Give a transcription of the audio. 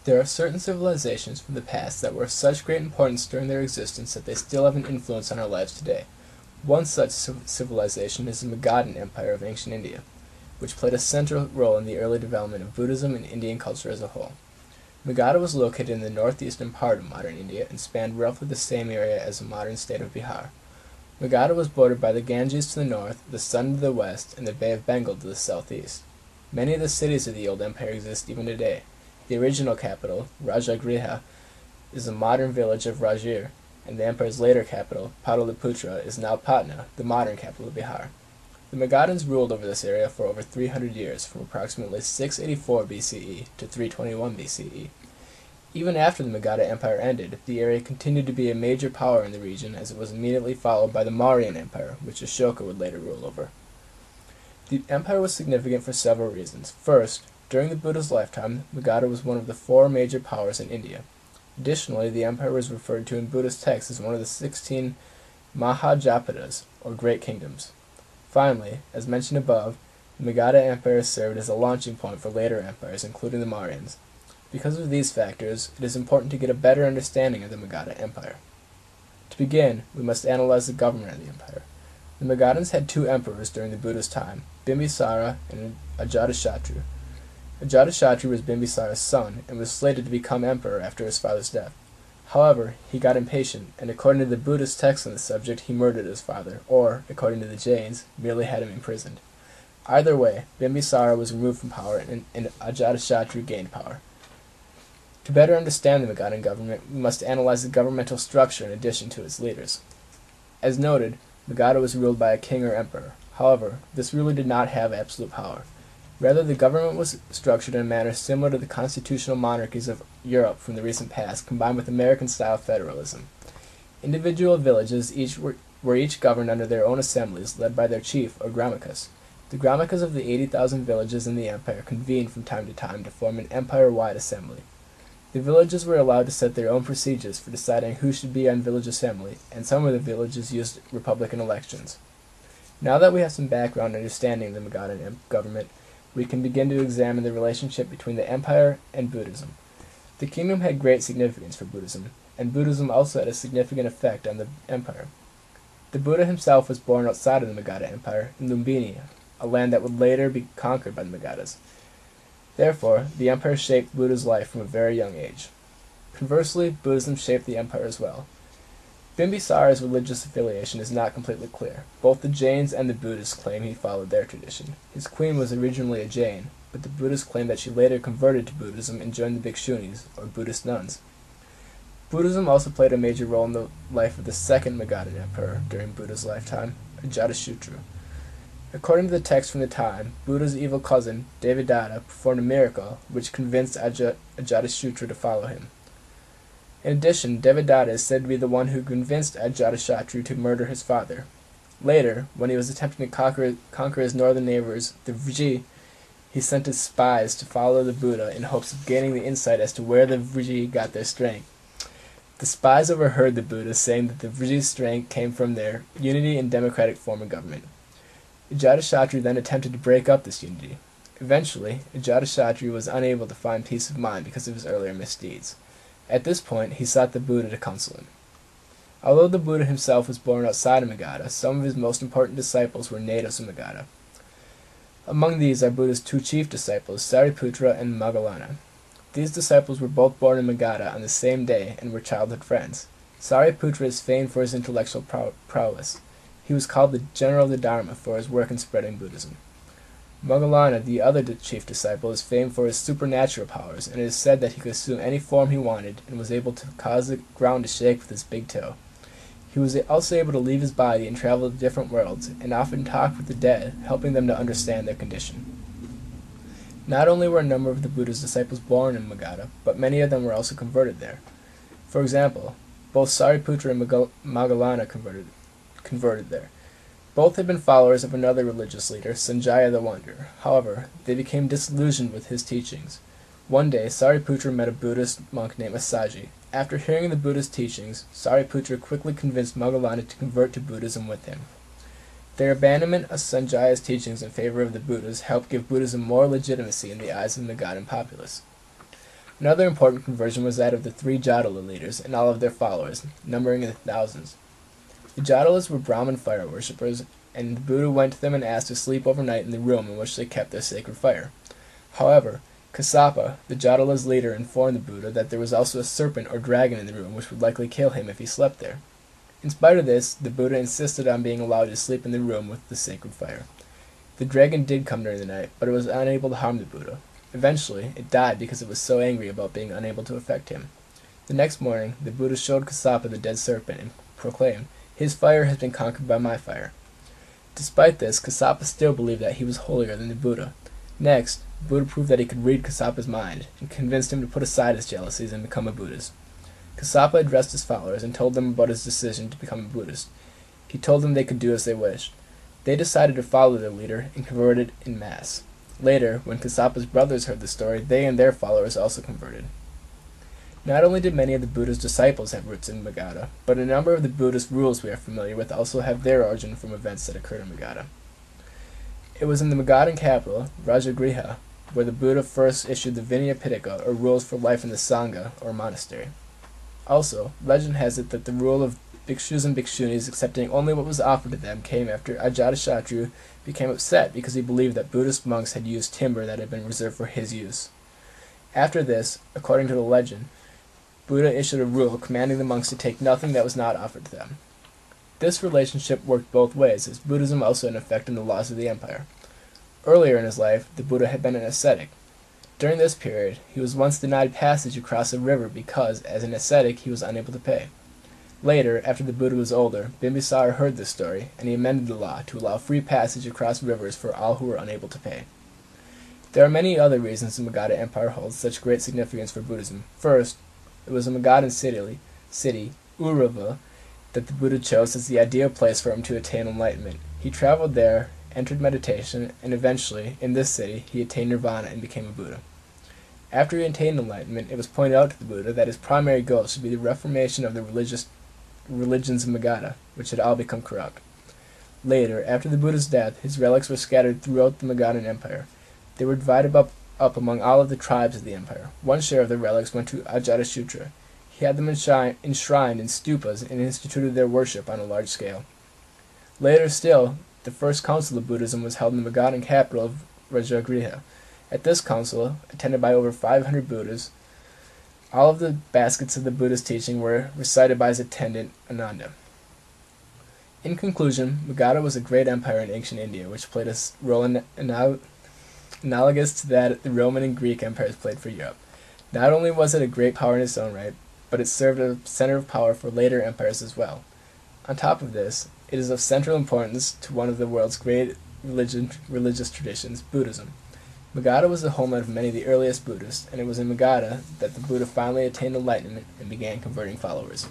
There are certain civilizations from the past that were of such great importance during their existence that they still have an influence on our lives today. One such civilization is the Magadhan Empire of ancient India, which played a central role in the early development of Buddhism and Indian culture as a whole. Magadha was located in the northeastern part of modern India and spanned roughly the same area as the modern state of Bihar. Magadha was bordered by the Ganges to the north, the Sun to the west, and the Bay of Bengal to the southeast. Many of the cities of the old empire exist even today. The original capital, Rajagrha, is a modern village of Rajgir, and the empire's later capital, Pataliputra, is now Patna, the modern capital of Bihar. The Magadhans ruled over this area for over 300 years, from approximately 684 BCE to 321 BCE. Even after the Magadha Empire ended, the area continued to be a major power in the region, as it was immediately followed by the Mauryan Empire, which Ashoka would later rule over. The empire was significant for several reasons. First, during the Buddha's lifetime, Magadha was one of the 4 major powers in India. Additionally, the empire was referred to in Buddhist texts as one of the 16 Mahajapatas, or Great Kingdoms. Finally, as mentioned above, the Magadha Empire served as a launching point for later empires, including the Mauryans. Because of these factors, it is important to get a better understanding of the Magadha Empire. To begin, we must analyze the government of the empire. The Magadhans had 2 emperors during the Buddha's time, Bimbisara and Ajatashatru. Ajatashatru was Bimbisara's son, and was slated to become emperor after his father's death. However, he got impatient, and according to the Buddhist texts on the subject, he murdered his father, or, according to the Jains, merely had him imprisoned. Either way, Bimbisara was removed from power, and Ajatashatru gained power. To better understand the Magadhan government, we must analyze the governmental structure in addition to its leaders. As noted, Magadha was ruled by a king or emperor. However, this ruler did not have absolute power. Rather, the government was structured in a manner similar to the constitutional monarchies of Europe from the recent past, combined with American-style federalism. Individual villages were each governed under their own assemblies, led by their chief, or gramikas. The gramikas of the 80,000 villages in the empire convened from time to time to form an empire-wide assembly. The villages were allowed to set their own procedures for deciding who should be on village assembly, and some of the villages used republican elections. Now that we have some background understanding of the Magadhan government, we can begin to examine the relationship between the empire and Buddhism. The kingdom had great significance for Buddhism, and Buddhism also had a significant effect on the empire. The Buddha himself was born outside of the Magadha Empire, in Lumbini, a land that would later be conquered by the Magadhas. Therefore, the empire shaped Buddha's life from a very young age. Conversely, Buddhism shaped the empire as well. Bimbisara's religious affiliation is not completely clear. Both the Jains and the Buddhists claim he followed their tradition. His queen was originally a Jain, but the Buddhists claim that she later converted to Buddhism and joined the Bhikshunis, or Buddhist nuns. Buddhism also played a major role in the life of the second Magadhan emperor during Buddha's lifetime, Ajatashatru. According to the text from the time, Buddha's evil cousin, Devadatta, performed a miracle which convinced Ajatashatru to follow him. In addition, Devadatta is said to be the one who convinced Ajatashatru to murder his father. Later, when he was attempting to conquer his northern neighbors, the Vrji, he sent his spies to follow the Buddha in hopes of gaining the insight as to where the Vrji got their strength. The spies overheard the Buddha saying that the Vrji's strength came from their unity and democratic form of government. Ajatashatru then attempted to break up this unity. Eventually, Ajatashatru was unable to find peace of mind because of his earlier misdeeds. At this point, he sought the Buddha to counsel him. Although the Buddha himself was born outside of Magadha, some of his most important disciples were natives of Magadha. Among these are Buddha's 2 chief disciples, Sariputra and Moggallana. These disciples were both born in Magadha on the same day and were childhood friends. Sariputra is famed for his intellectual prowess. He was called the General of the Dharma for his work in spreading Buddhism. Moggallana, the other chief disciple, is famed for his supernatural powers, and it is said that he could assume any form he wanted and was able to cause the ground to shake with his big toe. He was also able to leave his body and travel to different worlds, and often talked with the dead, helping them to understand their condition. Not only were a number of the Buddha's disciples born in Magadha, but many of them were also converted there. For example, both Sariputra and Moggallana converted there. Both had been followers of another religious leader, Sanjaya the Wanderer. However, they became disillusioned with his teachings. One day, Sariputra met a Buddhist monk named Asaji. After hearing the Buddha's teachings, Sariputra quickly convinced Moggallana to convert to Buddhism with him. Their abandonment of Sanjaya's teachings in favor of the Buddha's helped give Buddhism more legitimacy in the eyes of the Magadhan populace. Another important conversion was that of the three Jatila leaders and all of their followers, numbering in the thousands. The Jatilas were Brahmin fire worshippers, and the Buddha went to them and asked to sleep overnight in the room in which they kept their sacred fire. However, Kassapa, the Jatila's leader, informed the Buddha that there was also a serpent or dragon in the room which would likely kill him if he slept there. In spite of this, the Buddha insisted on being allowed to sleep in the room with the sacred fire. The dragon did come during the night, but it was unable to harm the Buddha. Eventually, it died because it was so angry about being unable to affect him. The next morning, the Buddha showed Kassapa the dead serpent and proclaimed, "His fire has been conquered by my fire." Despite this, Kassapa still believed that he was holier than the Buddha. Next, the Buddha proved that he could read Kassapa's mind, and convinced him to put aside his jealousies and become a Buddhist. Kassapa addressed his followers and told them about his decision to become a Buddhist. He told them they could do as they wished. They decided to follow their leader and converted en masse. Later, when Kassapa's brothers heard the story, they and their followers also converted. Not only did many of the Buddha's disciples have roots in Magadha, but a number of the Buddhist rules we are familiar with also have their origin from events that occurred in Magadha. It was in the Magadhan capital, Rajagrha, where the Buddha first issued the Vinaya Pitaka, or rules for life in the Sangha, or monastery. Also, legend has it that the rule of bhikshus and bhikshunis accepting only what was offered to them came after Ajatasattu became upset because he believed that Buddhist monks had used timber that had been reserved for his use. After this, according to the legend, Buddha issued a rule commanding the monks to take nothing that was not offered to them. This relationship worked both ways, as Buddhism also had an effect on the laws of the empire. Earlier in his life, the Buddha had been an ascetic. During this period, he was once denied passage across a river because, as an ascetic, he was unable to pay. Later, after the Buddha was older, Bimbisara heard this story, and he amended the law to allow free passage across rivers for all who were unable to pay. There are many other reasons the Magadha Empire holds such great significance for Buddhism. First, it was a Magadhan city, Urava, that the Buddha chose as the ideal place for him to attain enlightenment. He traveled there, entered meditation, and eventually, in this city, he attained nirvana and became a Buddha. After he attained enlightenment, it was pointed out to the Buddha that his primary goal should be the reformation of the religions of Magadha, which had all become corrupt. Later, after the Buddha's death, his relics were scattered throughout the Magadhan Empire. They were divided up among all of the tribes of the empire. One share of the relics went to Ajatasattu. He had them enshrined in stupas and instituted their worship on a large scale. Later still, the first council of Buddhism was held in the Magadhan capital of Rajagrha. At this council, attended by over 500 Buddhas, all of the baskets of the Buddha's teaching were recited by his attendant, Ananda. In conclusion, Magadha was a great empire in ancient India, which played a role analogous to that the Roman and Greek empires played for Europe. Not only was it a great power in its own right, but it served as a center of power for later empires as well. On top of this, it is of central importance to one of the world's great religious traditions, Buddhism. Magadha was the homeland of many of the earliest Buddhists, and it was in Magadha that the Buddha finally attained enlightenment and began converting followers.